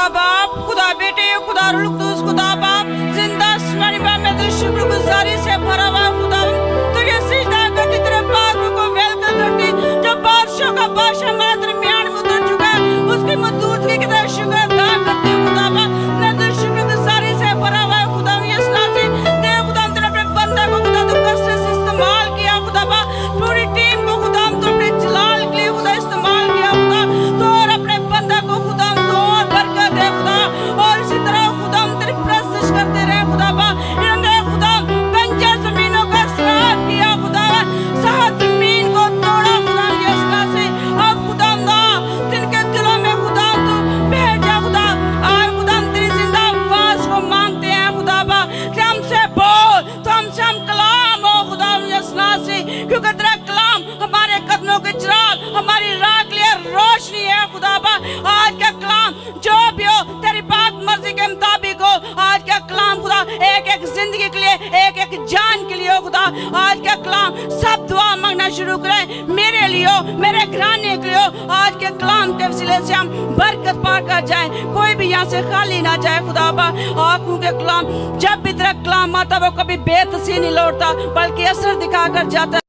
खुदा बाप, खुदा बेटे, खुदा रूह कुद्दूस, खुदा बाप, जिंदा आसमानी बाप, मैं तुझे शुक्रगुजारी से भरा हुआ खुदा, तुझे सजदा करती, तेरे पाक रूह को वेलकम करती, जो बादशाह का बादशाह हमारे दरमियान में उतर चुका है, उसकी मौजूदगी की तरह शुक्र अदा करती हूँ खुदा बाप। मैं तुझे शुक्रगुजारी से भरा हुआ खुदा, यीशु नाज़री, तेरे खुदा तूने अपने बंदे को खुदा तू कसरत से इस्तेमाल किया खुदा बाप, पूरी टीम को खुदा तू अपने जलाल के लिए खुदा इस्तेमाल किया खुदा, तो और अपने बंदे को खुदा तो और बरकत दे खुदा, और इसी तरह खुदा तेरी प्रस्तुत करते रहे खुदा बाप। इन्होंने खुदा बंजर जमीनों का सराब किया खुदा, सात जमीन को तोड़ा खुदा यीशु नाज़री। अब खुदा जिनके दिलों में खुदा तू भेजा खुदा, आज खुदा तेरी जिंदा आवाज को मांगते हैं खुदा बाप कि हमसे बोल, तो हमसे हम कलाम हो खुदा यीशु नाज़री, क्योंकि तेरा कलाम हमारे कदमों के चिराग, हमारी राह के लिए रोशनी है खुदा बाप। आज का कलाम जो भी हो तेरी पाक मर्जी के मुताबिक हो, आज का कलाम खुदा एक एक जिंदगी के लिए, एक एक जान के लिए हो खुदा। आज का कलाम सब दुआ मांगना शुरू करें, मेरे लिए हो, मेरे घराने के लिए हो। आज के कलाम के वसीले से हम बरकत पा कर जाए, कोई भी यहाँ से खाली ना जाए खुदा बाप। आँखों के कलाम जब भी तेरा कलाम आता वो कभी बेतसी नहीं लौटता, बल्कि असर दिखा कर जाता।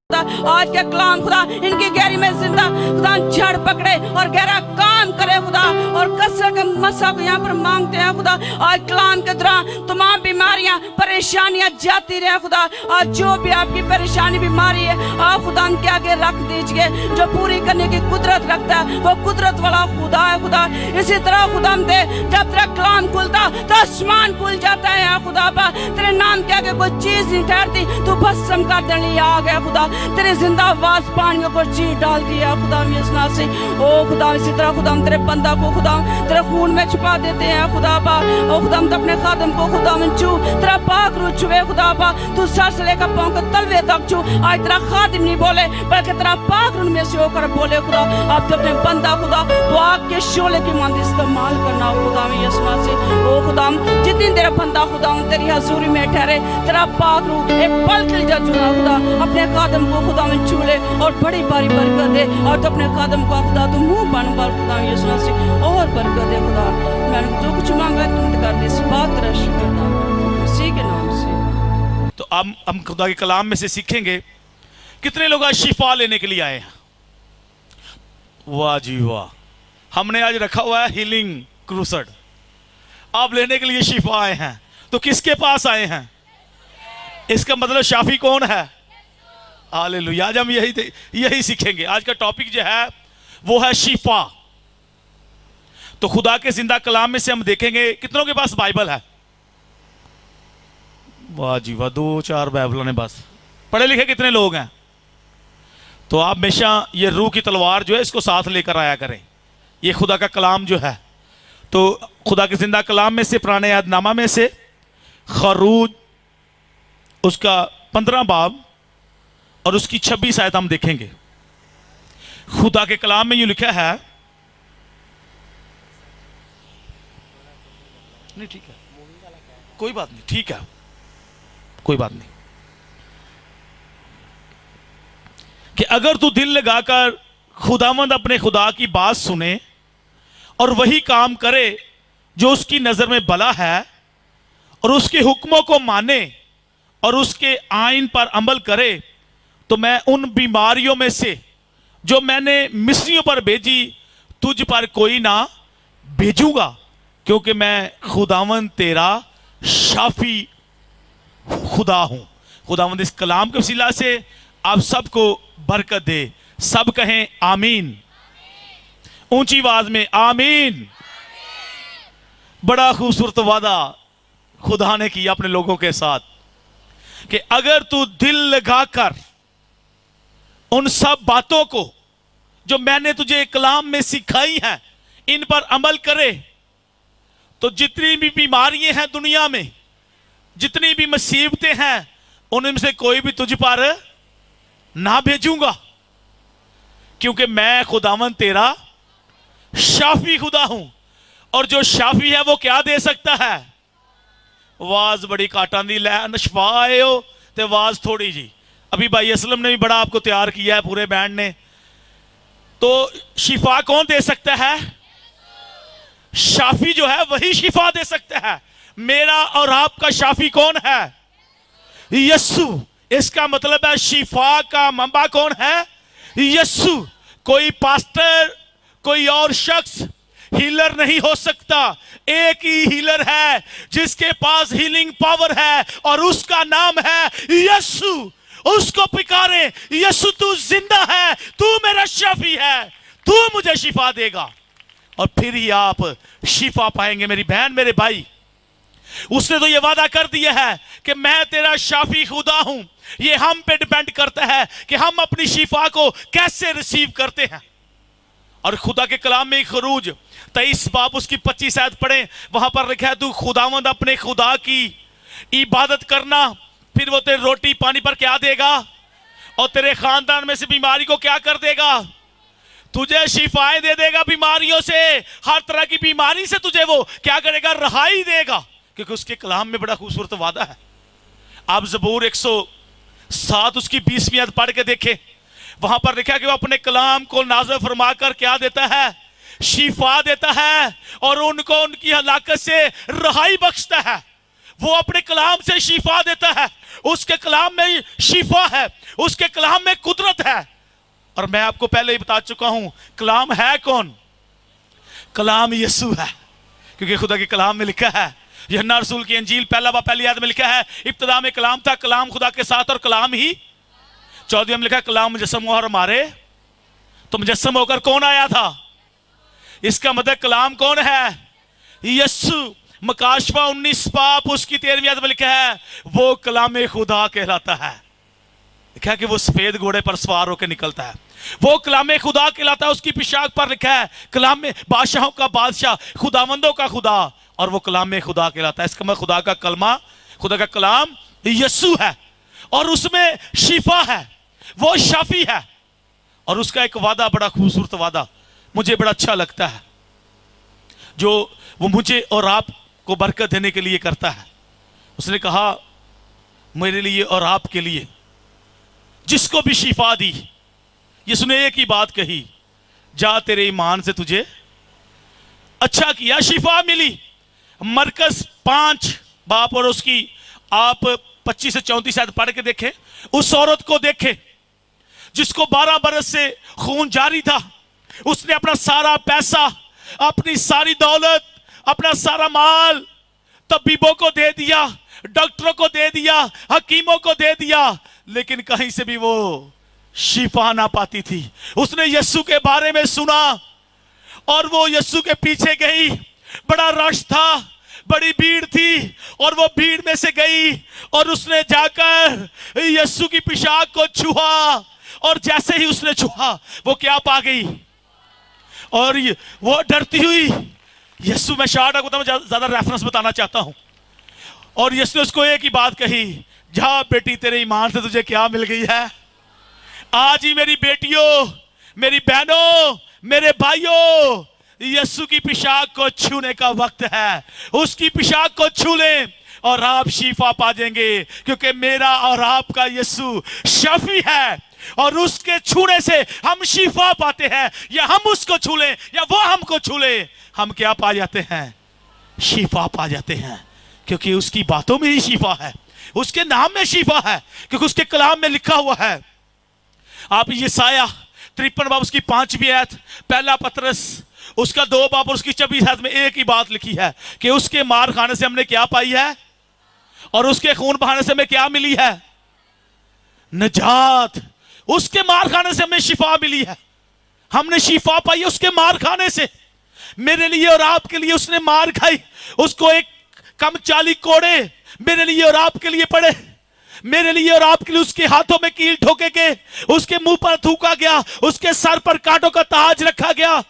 आज का कलाम खुदा इनकी गहरी में जिंदा खुदा जड़ पकड़े और गहरा काम करे खुदा, और कसरत के मसा को यहाँ पर मांगते हैं खुदा। आज कलाम के दौरान तमाम बीमारियां परेशानियां जाती रहे खुदा। आज जो भी आपकी परेशानी बीमारी है आप खुदा उनके आगे रख दीजिए, जो पूरी करने की कुदरत रखता है वो कुदरत वाला खुदा है खुदा। इसी तरह खुदा दे जब तेरा कलाम खुलता तो आसमान खुल जाता है खुदा बा, तेरे नाम के आगे कोई चीज नहीं ठहरती, तू भस्म कर देने लिए आ गया खुदा। तेरे जिंदा आवाज पानियों को जी डाल दिया खुदा यीशु नाज़री। ओ खुदा इसी तरह खुदा तेरे बंदा को खुदा तेरे खून में छुपा देते हैं खुदा बा। ओ खुदा अपने खादम को खुदा छू, तेरा पाक रूह छुए खुदा बा, तू सर से लेकर पांव के तलवे तक छू। आज तेरा खादिम नहीं बोले बल्कि तेरा पाक रूह में से होकर बोले खुदा। अब तो अपने बंदा खुदा तो आग के शोले की मांद इस्तेमाल करना खुदा यीशु नाज़री। ओ खुदा जितनी तेरा बंदा खुदा तेरी हजूरी में ठहरे, तेरा पाक रूह एक पल के लिए चुना खुदा, अपने खादम को खुदा में छू ले और बड़ी बारी बरकत दे। और तो अपने कदम को खुदा तू मुंह बन पर खुदा यीशु नाज़री और बरकत दे खुदा। मैंने जो कुछ मांगा तुम कर दे, इस बात तेरा शुक्र उसी के नाम से। तो अब हम खुदा के कलाम में से सीखेंगे। कितने लोग आज शिफा लेने के लिए आए हैं? वाह जी वाह, हमने आज रखा हुआ है हीलिंग क्रूसेड। आप लेने के लिए शिफा आए हैं, तो किसके पास आए हैं? इसका मतलब शाफी कौन है? हालेलुया। आज हम यही सीखेंगे। आज का टॉपिक जो है वो है शिफा। तो खुदा के जिंदा कलाम में से हम देखेंगे। कितनों के पास बाइबल है? वाह जी वाह, 2-4 बाइबलों ने बस। पढ़े लिखे कितने लोग हैं? तो आप हमेशा ये रूह की तलवार जो है इसको साथ लेकर आया करें। ये खुदा का कलाम जो है, तो खुदा के जिंदा कलाम में से पुराने यादनामा में से खरूज उसका 15 बाब और उसकी 26 आयत हम देखेंगे। खुदा के कलाम में यूं लिखा है, नहीं ठीक है, कोई बात नहीं, ठीक है, कोई बात नहीं, कि अगर तू दिल लगाकर खुदावंद अपने खुदा की बात सुने और वही काम करे जो उसकी नजर में भला है, और उसके हुक्मों को माने और उसके आइन पर अमल करे, तो मैं उन बीमारियों में से जो मैंने मिस्रियों पर भेजी तुझ पर कोई ना भेजूंगा, क्योंकि मैं खुदावंद तेरा शाफी खुदा हूं। खुदावंद इस कलाम के वसीला से आप सबको बरकत दे। सब कहें आमीन, ऊंची आवाज में आमीन। बड़ा खूबसूरत वादा खुदा ने किया अपने लोगों के साथ कि अगर तू दिल लगाकर उन सब बातों को जो मैंने तुझे कलाम में सिखाई हैं इन पर अमल करे, तो जितनी भी बीमारियां हैं दुनिया में, जितनी भी मुसीबतें हैं, उनमें से कोई भी तुझ पर ना भेजूंगा, क्योंकि मैं खुदावंद तेरा शाफी खुदा हूं। और जो शाफी है वो क्या दे सकता है? आवाज बड़ी काटा दी लै नशफा आए हो ते आवाज थोड़ी जी। अभी भाई असलम ने भी बड़ा आपको तैयार किया है, पूरे बैंड ने। तो शिफा कौन दे सकता है? शाफी जो है वही शिफा दे सकता है। मेरा और आपका शाफी कौन है? यस्सु। इसका मतलब है शिफा का मंबा कौन है? यस्सु। कोई पास्टर, कोई और शख्स हीलर नहीं हो सकता। एक ही हीलर है जिसके पास हीलिंग पावर है और उसका नाम है यस्सु। उसको पुकारे, यस्सु तू जिंदा है, तू मेरा शाफी है, तू मुझे शिफा देगा, और फिर ही आप शिफा पाएंगे। मेरी बहन, मेरे भाई, उसने तो ये वादा कर दिया है कि मैं तेरा शाफी खुदा हूं। ये हम पे डिपेंड करता है कि हम अपनी शिफा को कैसे रिसीव करते हैं। और खुदा के कलाम में खरूज 23 बाब उसकी 25 आयत पढ़े, वहां पर लिखा है तू खुदावंद अपने खुदा की इबादत करना, फिर वो तेरे रोटी पानी पर क्या देगा, और तेरे खानदान में से बीमारी को क्या कर देगा, तुझे शिफाएं दे देगा बीमारियों से, हर तरह की बीमारी से तुझे वो क्या करेगा, रहाई देगा, क्योंकि उसके कलाम में बड़ा खूबसूरत वादा है। आप ज़बूर 107 उसकी 20वीं आयत पढ़ के देखें, वहां पर लिखा कि वो अपने कलाम को नाज़िल फरमा कर क्या देता है, शिफा देता है, और उनको उनकी हलाकत से रहाई बख्शता है। वो अपने कलाम से शिफा देता है, उसके कलाम में शिफा है, उसके कलाम में कुदरत है। और मैं आपको पहले ही बता चुका हूं कलाम है कौन? कलाम यीशु है, क्योंकि खुदा के कलाम में लिखा है, यूहन्ना रसूल की अंजील पहला बाब पहली आयत में लिखा है, इब्तिदा में कलाम था, कलाम खुदा के साथ और कलाम ही। 14 में लिखा कलाम मुजस्सम हुआ और हमारे, तो मुजस्सम होकर कौन आया था? इसका मतलब कलाम कौन है? यीशु। मकाशवा 19 बाब उसकी 13वीं आयत में लिखा है वो कलाम खुदा कहलाता है। लिखा है कि वो सफेद घोड़े पर सवार होकर निकलता है, वो कलाम खुदा कहलाता है। उसकी पोशाक पर लिखा है कलाम में बादशाहों का बादशाह, खुदावंदों का खुदा, और वो कलाम खुदा कहलाता है। इसका मतलब खुदा का कलमा, खुदा का कलाम यीशु है, और उसमें शिफा है, वो शाफी है। और उसका एक वादा, बड़ा खूबसूरत वादा मुझे बड़ा अच्छा लगता है, जो वो मुझे और आपको बरकत देने के लिए करता है। उसने कहा मेरे लिए और आपके लिए जिसको भी शिफा दी, यीशु ने एक ही बात कही, जा तेरे ईमान से तुझे अच्छा किया, शिफा मिली। मरकज 5 बाप और उसकी आप 25 से 34 आयत पढ़ के देखें, उस औरत को देखें जिसको 12 बरस से खून जारी था। उसने अपना सारा पैसा, अपनी सारी दौलत, अपना सारा माल तबीबों को दे दिया, डॉक्टरों को दे दिया, हकीमों को दे दिया, लेकिन कहीं से भी वो शिफा ना पाती थी। उसने यीशु के बारे में सुना और वो यीशु के पीछे गई। बड़ा रश था, बड़ी भीड़ थी, और वो भीड़ में से गई और उसने जाकर यीशु की पोशाक को छुआ, और जैसे ही उसने छुआ वो क्या पा गई, और वो डरती हुई यीशु, मैं शॉर्ट आपको ज्यादा रेफरेंस बताना चाहता हूं, और यीशु ने उसको एक ही बात कही, जा बेटी तेरे ईमान से तुझे क्या मिल गई है। आज ही मेरी बेटियों, मेरी बहनों, मेरे भाइयों, यीशु की पोशाक को छूने का वक्त है। उसकी पोशाक को छू लें और आप शिफा पा जाएंगे, क्योंकि मेरा और आपका यीशु शाफी है, और उसके छूने से हम शिफा पाते हैं। या हम उसको छू लें या वो हमको छू ले, हम क्या पा जाते हैं? शिफा पा जाते हैं, क्योंकि उसकी बातों में ही शिफा है, उसके नाम में शिफा है, क्योंकि उसके कलाम में लिखा हुआ है। आप यशायाह 53 बाब उसकी 5वीं आयत, पहला पतरस उसका 2 बाब और उसकी 26 आयत में एक ही बात लिखी है कि उसके मार खाने से हमने क्या पाई है, और उसके खून बहाने से हमें क्या मिली है? नजात। उसके मार खाने से हमें शिफा मिली है, हमने शिफा पाई है उसके मार खाने से। मेरे लिए और आपके लिए उसने मार खाई, उसको एक कम 40 कोड़े मेरे लिए और आपके लिए पड़े, मेरे लिए और आपके लिए उसके हाथों में कील ठोके के, उसके मुंह पर थूका गया, उसके सर पर कांटों का ताज रखा गया,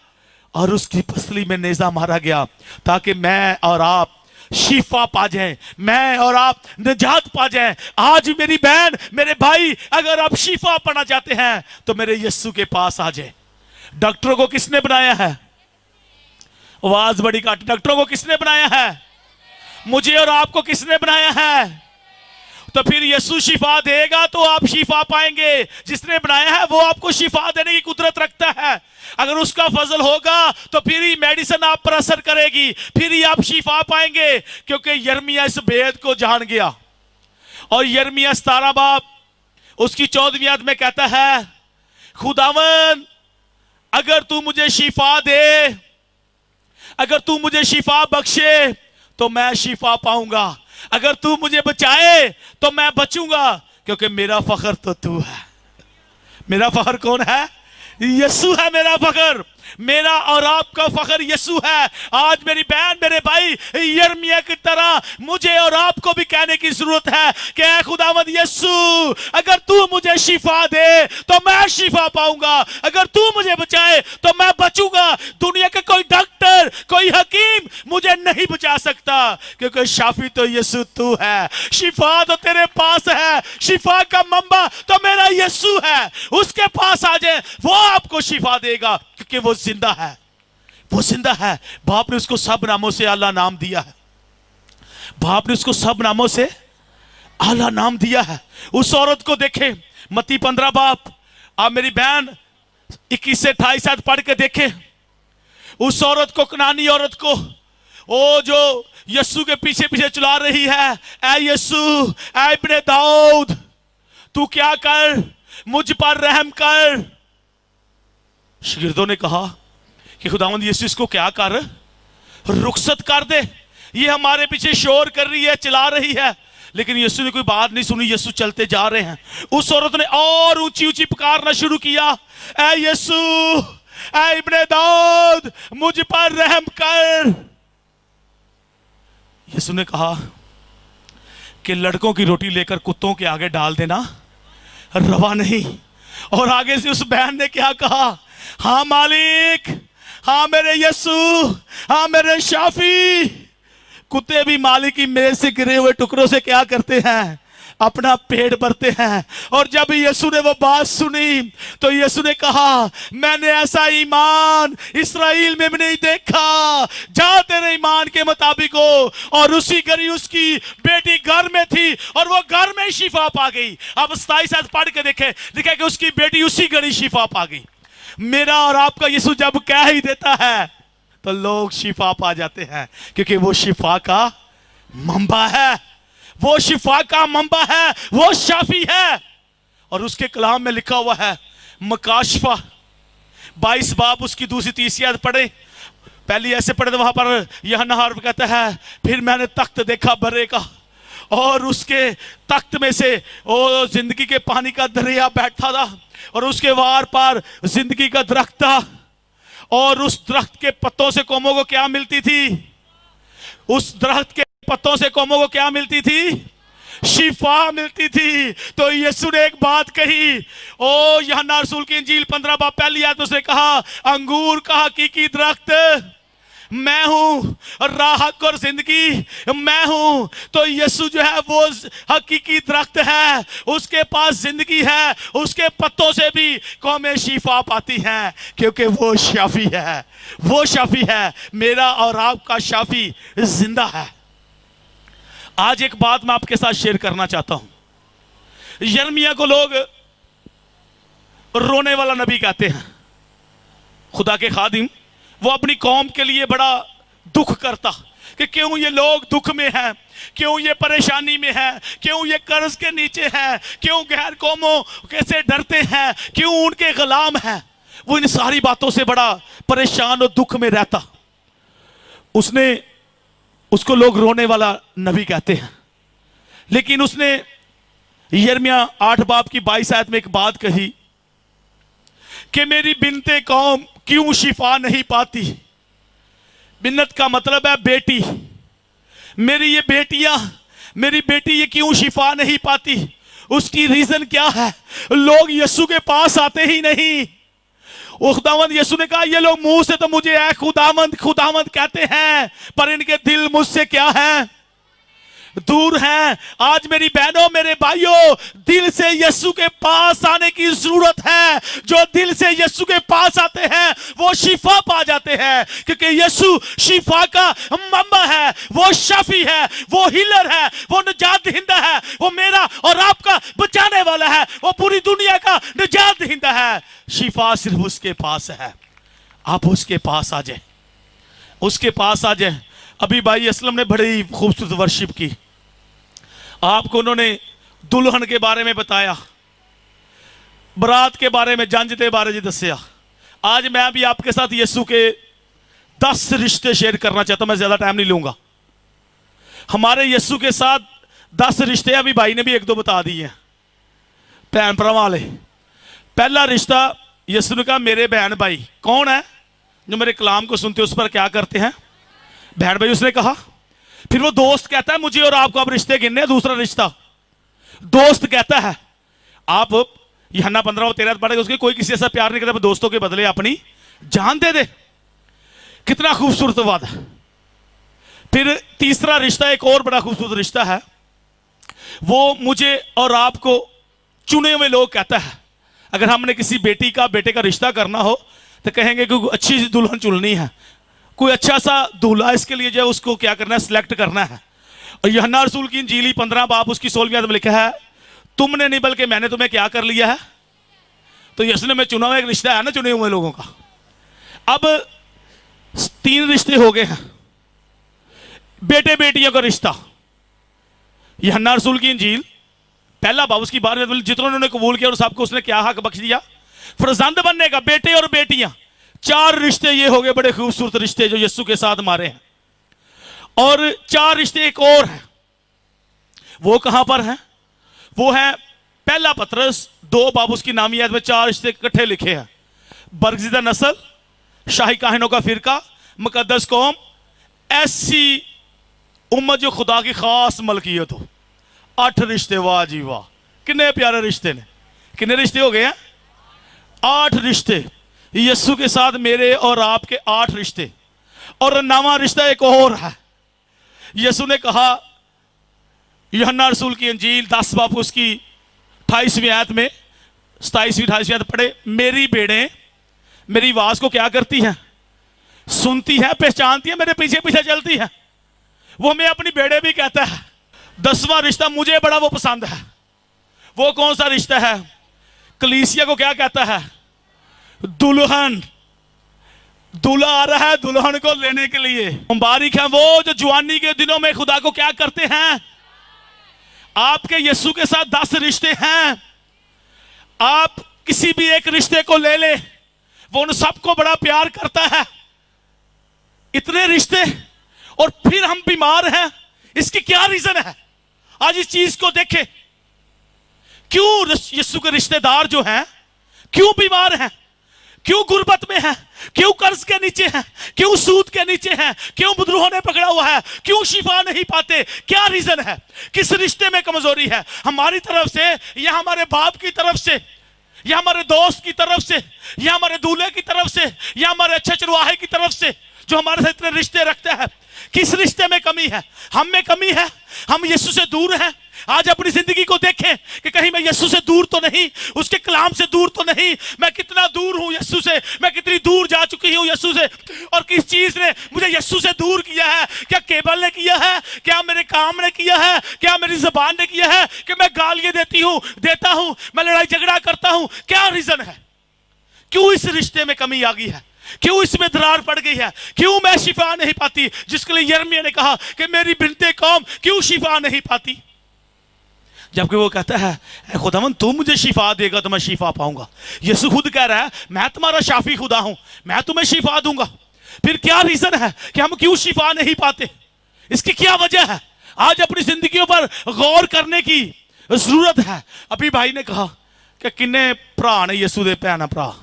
और उसकी पसली में नेजा मारा गया, ताकि मैं और आप शिफा पा जाए, मैं और आप निजात पा जाए। आज मेरी बहन, मेरे भाई, अगर आप शिफा पाना चाहते हैं तो मेरे यीशु के पास आ जाए। डॉक्टरों को किसने बनाया है? आवाज बड़ी काट। डॉक्टरों को किसने बनाया है? मुझे और आपको किसने बनाया है? तो फिर यीशु शिफा देगा तो आप शिफा पाएंगे। जिसने बनाया है वो आपको शिफा देने की कुदरत रखता है। अगर उसका फजल होगा तो फिर ही मेडिसिन आप पर असर करेगी, फिर ही आप शिफा पाएंगे, क्योंकि यिर्मयाह इस भेद को जान गया। और यिर्मयाह 17 बाब उसकी 14वीं आयत में कहता है, खुदावन अगर तू मुझे शिफा दे, अगर तू मुझे शिफा बख्शे तो मैं शिफा पाऊंगा, अगर तू मुझे बचाए तो मैं बचूंगा, क्योंकि मेरा फख्र तो तू है। मेरा फख्र कौन है? यीशु है मेरा फख्र, मेरा और आपका फख्र यीशु है। आज मेरी बहन मेरे भाई, यिर्मयाह की तरह मुझे और आपको भी कहने की जरूरत है कि ऐ खुदावंद यीशु, अगर तू मुझे शिफा दे तो मैं शिफा पाऊंगा, अगर तू मुझे बचाए तो मैं बचूंगा। दुनिया के कोई डॉक्टर, कोई हकीम मुझे नहीं बचा सकता, क्योंकि शाफी तो यीशु तू है, शिफा तो तेरे पास है, शिफा का मंबा तो मेरा यीशु है। उसके पास आ जाए, वो आपको शिफा देगा, क्योंकि वो जिंदा है, वो जिंदा है। बाप ने उसको सब नामों से आला नाम दिया है, बाप ने उसको सब नामों से आला नाम दिया है। उस औरत को देखे, मत्ती 15 बाप, आप मेरी बहन 21 से 28 आयत पढ़ के देखे। उस औरत को, कनानी औरत को, ओ जो यीशु के पीछे पीछे चला रही है, ऐ यीशु, ऐ इब्ने दाऊद, तू क्या कर, मुझ पर रहम कर। शागिर्दों ने कहा कि खुदावंद यीशु इसको क्या कर, रुखसत कर दे, ये हमारे पीछे शोर कर रही है, चला रही है। लेकिन यीशु ने कोई बात नहीं सुनी, यीशु चलते जा रहे हैं। उस औरत ने और ऊंची ऊंची पुकारना शुरू किया, ऐ यीशु, ऐ इब्ने दाऊद, मुझ पर रहम कर। यीशु ने कहा कि लड़कों की रोटी लेकर कुत्तों के आगे डाल देना रवा नहीं। और आगे से उस बहन ने क्या कहा, हाँ मालिक, हाँ मेरे यीशु, हाँ मेरे शाफी। कुत्ते भी मालिक की मेज से गिरे हुए टुकड़ों से क्या करते हैं, अपना पेट भरते हैं। और जब यीशु ने वो बात सुनी तो यीशु ने कहा, मैंने ऐसा ईमान इस्राएल में भी नहीं देखा, जा तेरे ईमान के मुताबिक हो। और उसी घड़ी उसकी बेटी घर में थी और वो घर में शिफा पा गई। अब 27 आयत पढ़ के देखे, लिखा कि उसकी बेटी उसी घड़ी शिफा पा गई। मेरा और आपका यीशु जब कह ही देता है तो लोग शिफा पा जाते हैं, क्योंकि वो शिफा का मंबा है, वो शिफा का मंबा है, वो शाफी है। और उसके कलाम में लिखा हुआ है, मकाशफा 22 बाब उसकी दूसरी तीसरी आयत पढ़े, पहली ऐसे पढ़े तो वहां पर यह नहार कहता है, फिर मैंने तख्त देखा बरे का, और उसके तख्त में से ओ जिंदगी के पानी का दरिया बैठा था, और उसके वार पार जिंदगी का दरख्त था। और उस दरख्त के पत्तों से कौमों को क्या मिलती थी, उस दरख्त के पत्तों से कौमों को क्या मिलती थी, शिफा मिलती थी। तो यीशु ने एक बात कही, ओ यूहन्ना रसूल की इंजील 15 बाब पहली आयत उसने कहा, अंगूर का हकीकी दरख्त मैं हूं, राह हक और जिंदगी मैं हूं। तो यीशु जो है वो हकीकी दरख्त है, उसके पास जिंदगी है, उसके पत्तों से भी कौमें शिफा पाती हैं, क्योंकि वो शाफी है, वो शाफी है। मेरा और आपका शाफी जिंदा है। आज एक बात मैं आपके साथ शेयर करना चाहता हूं। यिर्मयाह को लोग रोने वाला नबी कहते हैं। खुदा के खादिम वो अपनी कौम के लिए बड़ा दुख करता कि क्यों ये लोग दुख में हैं, क्यों ये परेशानी में हैं, क्यों ये कर्ज के नीचे हैं, क्यों गैर कौमों कैसे डरते हैं, क्यों उनके गुलाम हैं। वो इन सारी बातों से बड़ा परेशान और दुख में रहता। उसको लोग रोने वाला नबी कहते हैं। लेकिन उसने यिर्मयाह 8 बाब की 22 आयत में एक बात कही कि मेरी बिनते कौम क्यों शिफा नहीं पाती। बिन्नत का मतलब है बेटी। मेरी ये बेटियां, मेरी बेटी ये क्यों शिफा नहीं पाती। उसकी रीजन क्या है, लोग यीशु के पास आते ही नहीं। खुदावंद यीशु ने कहा, ये लोग मुंह से तो मुझे ऐ खुदावंद खुदावंद कहते हैं, पर इनके दिल मुझसे क्या है, दूर हैं। आज मेरी बहनों मेरे भाइयों, दिल से यीशु के पास आने की जरूरत है। जो दिल से यीशु के पास आते हैं वो शिफा पा जाते हैं, क्योंकि यीशु शिफा का मंबा है, वो शाफी है, वो हीलर है, वो निजात दहिंदा है, वो मेरा और आपका बचाने वाला है, वो पूरी दुनिया का निजात दहिंदा है। शिफा सिर्फ उसके पास है। आप उसके पास आ जाए, उसके पास आ जाए। अभी भाई असलम ने बड़ी खूबसूरत वर्शिप की, आपको उन्होंने दुल्हन के बारे में बताया, बरात के बारे में, जंज के बारे में दसिया। आज मैं भी आपके साथ यीशु के 10 रिश्ते शेयर करना चाहता हूं, मैं ज्यादा टाइम नहीं लूंगा। हमारे यीशु के साथ 10 रिश्ते, अभी भाई ने भी 1-2 बता दिए हैं, भैन भरा वाले। पहला रिश्ता यीशु ने कहा मेरे बहन भाई। कौन है जो मेरे कलाम को सुनते उस पर क्या करते हैं? बहन भाई उसने कहा। फिर वो दोस्त कहता है मुझे और आपको अब रिश्ते गिनने। दूसरा रिश्ता दोस्त कहता है, आप यूहन्ना 15:13 पढ़ेगा, उसके कोई किसी ऐसा प्यार नहीं करता दोस्तों के बदले अपनी जान दे दे। कितना खूबसूरत वादा। फिर तीसरा रिश्ता एक और बड़ा खूबसूरत रिश्ता है, वो मुझे और आपको चुने हुए लोग कहता है। अगर हमने किसी बेटे का रिश्ता करना हो तो कहेंगे कि अच्छी दुल्हन चुननी है, कोई अच्छा सा दूल्हा, इसके लिए जो है उसको क्या करना है, सिलेक्ट करना है। और यूहन्ना रसूल की इंजील 15 बाब उसकी 16वीं आयत में लिखा है, तुमने नहीं बल्कि मैंने तुम्हें क्या कर लिया है। तो यीशु ने मैं चुना हुआ एक रिश्ता है ना चुने हुए लोगों का। अब 3 रिश्ते हो गए हैं। बेटे बेटियों का रिश्ता, यूहन्ना रसूल की इंजील 1 बाब उसकी 12वीं, जितनों ने कबूल किया और सबको उसने क्या हक बख्श दिया, फरजंद बनने का, बेटे और बेटियां। 4 रिश्ते ये हो गए बड़े खूबसूरत रिश्ते जो यीशु के साथ हमारे हैं। और 4 रिश्ते एक और हैं, वो कहां पर हैं? वो है 1 पतरस 2 बाब उसकी नामी आयत में 4 रिश्ते इकट्ठे लिखे हैं। बरगज़िदा नस्ल, शाही काहिनों का फिरका, मुकद्दस कौम, ऐसी उम्मत जो खुदा की खास मलकियत हो। 8 रिश्ते, वाह जी वाह, कितने प्यारे रिश्ते ने। कितने रिश्ते हो गए हैं? 8 रिश्ते यीशु के साथ मेरे और आपके 8 रिश्ते। और नवा रिश्ता एक और है। यीशु ने कहा यूहन्ना रसूल की इंजील 10 बाब उसकी 28वीं आयत में, 27वीं 28वीं आयत पढ़े, मेरी भेड़ें मेरी आवाज को क्या करती हैं? सुनती है, पहचानती है, मेरे पीछे पीछे चलती है। वो मैं अपनी भेड़ें भी कहता है। 10वां रिश्ता मुझे बड़ा वो पसंद है। वो कौन सा रिश्ता है? कलीसिया को क्या कहता है? दुल्हन। दूल्हा आ रहा है दुल्हन को लेने के लिए। मुबारक है वो जो जवानी के दिनों में खुदा को क्या करते हैं। आपके यीशु के साथ 10 रिश्ते हैं। आप किसी भी एक रिश्ते को ले ले, वो उन सबको बड़ा प्यार करता है। इतने रिश्ते और फिर हम बीमार हैं। इसकी क्या रीजन है? आज इस चीज को देखें, क्यों यीशु के रिश्तेदार जो हैं क्यों बीमार हैं, क्यों गुर्बत में हैं, क्यों कर्ज के नीचे हैं, क्यों सूद के नीचे हैं, क्यों बुद्रोह ने पकड़ा हुआ है, क्यों शिफा नहीं पाते? क्या रीजन है? किस रिश्ते में कमजोरी है? हमारी तरफ से या हमारे बाप की तरफ से या हमारे दोस्त की तरफ से या हमारे दूल्हे की तरफ से या हमारे अच्छे चरवाहे की तरफ से जो हमारे साथ इतने रिश्ते रखते हैं? किस रिश्ते में कमी है? हम में कमी है, हम यीशु से दूर हैं। आज अपनी जिंदगी को देखें कि कहीं मैं यीशु से दूर तो नहीं, उसके कलाम से दूर तो नहीं। मैं कितना दूर हूं यीशु से, मैं कितनी दूर जा चुकी हूं यीशु से। और किस चीज ने मुझे यीशु से दूर किया है? क्या केबल ने किया है? क्या मेरे काम ने किया है? क्या मेरी जुबान ने किया है कि मैं गालियां देता हूं, मैं लड़ाई झगड़ा करता हूं? क्या रीजन है? क्यों इस रिश्ते में कमी आ गई है? क्यों इसमें दरार पड़ गई है? क्यों मैं शिफा नहीं पाती? जिसके लिए यिर्मयाह ने कहा कि मेरी बिनते कौम क्यों शिफा नहीं पाती? जबकि वो कहता है खुदावन तू मुझे शिफा देगा तो मैं शिफा पाऊंगा। यीशु खुद कह रहा है मैं तुम्हारा शाफी खुदा हूं, मैं तुम्हें शिफा दूंगा। फिर क्या रीजन है कि हम क्यों शिफा नहीं पाते? इसकी क्या वजह है? आज अपनी जिंदगियों पर गौर करने की जरूरत है। अभी भाई ने कहा कि किन्ने भरा ने यीशु दे भैन भरा,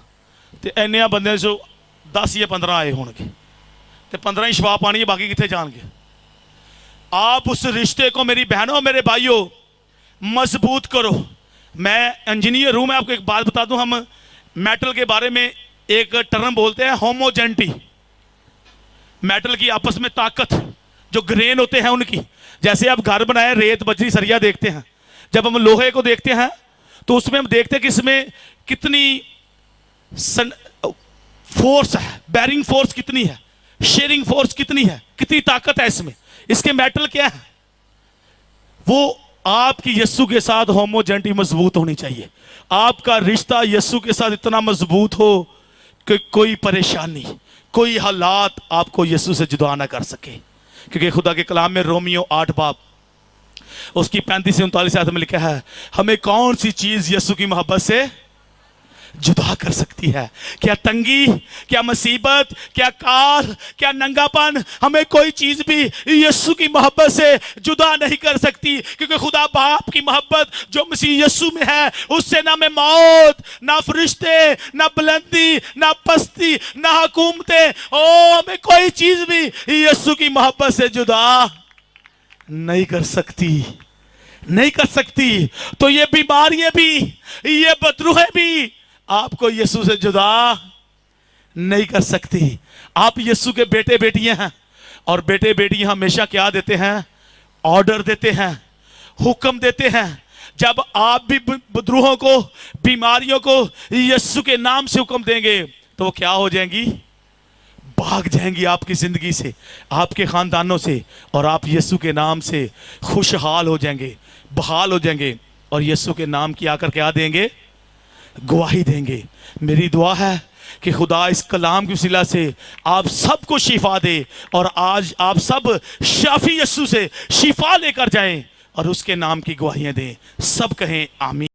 ते इन्ने बंदे जो 10 या 15 आए होंगे, ते 15 ही शिफा पानी है, बाकी कितने जाएंगे? आप उस रिश्ते को मेरी बहनों मेरे भाइयों मजबूत करो। मैं इंजीनियर हूं, मैं आपको एक बात बता दूं, हम मेटल के बारे में एक टर्म बोलते हैं होमोजेनिटी। मेटल की आपस में ताकत, जो ग्रेन होते हैं उनकी, जैसे आप घर बनाए रेत बजरी सरिया देखते हैं, जब हम लोहे को देखते हैं तो उसमें हम देखते हैं कि इसमें कितनी फोर्स है, बैरिंग फोर्स कितनी है, शेयरिंग फोर्स कितनी है, कितनी ताकत है इसमें। इसके मेटल क्या है? वो आपकी यीशु के साथ होमोजेनिटी मजबूत होनी चाहिए। आपका रिश्ता यीशु के साथ इतना मजबूत हो कि कोई परेशानी, कोई हालात आपको यीशु से जुदा ना कर सके। क्योंकि खुदा के कलाम में रोमियो 8 बाब उसकी 35 से 39 आयत में लिखा है, हमें कौन सी चीज यीशु की मोहब्बत से जुदा कर सकती है? क्या तंगी, क्या मुसीबत, क्या काल, क्या नंगापन, हमें कोई चीज भी यीशु की मोहब्बत से जुदा नहीं कर सकती। क्योंकि खुदा बाप की मोहब्बत जो मसीह यीशु में है, उससे ना में मौत, ना फरिश्ते, ना बुलंदी, ना पस्ती, ना हुकूमतें, ओ हमें कोई चीज भी यीशु की मोहब्बत से जुदा नहीं कर सकती, नहीं कर सकती। तो ये बीमारियां भी, ये बदरूहें भी आपको यीशु से जुदा नहीं कर सकती। आप यीशु के बेटे बेटियां हैं, और बेटे बेटियां हमेशा क्या देते हैं? ऑर्डर देते हैं, हुक्म देते हैं। जब आप भी बदरूहों को, बीमारियों को यीशु के नाम से हुक्म देंगे तो वो क्या हो जाएंगी? भाग जाएंगी आपकी जिंदगी से, आपके खानदानों से, और आप यीशु के नाम से खुशहाल हो जाएंगे, बहाल हो जाएंगे, और यीशु के नाम की आकर क्या देंगे? गवाही देंगे। मेरी दुआ है कि खुदा इस कलाम की वसीला से आप सबको शिफा दे, और आज आप सब शाफी यीशु से शिफा लेकर जाएं और उसके नाम की गवाहियां दें। सब कहें आमीन।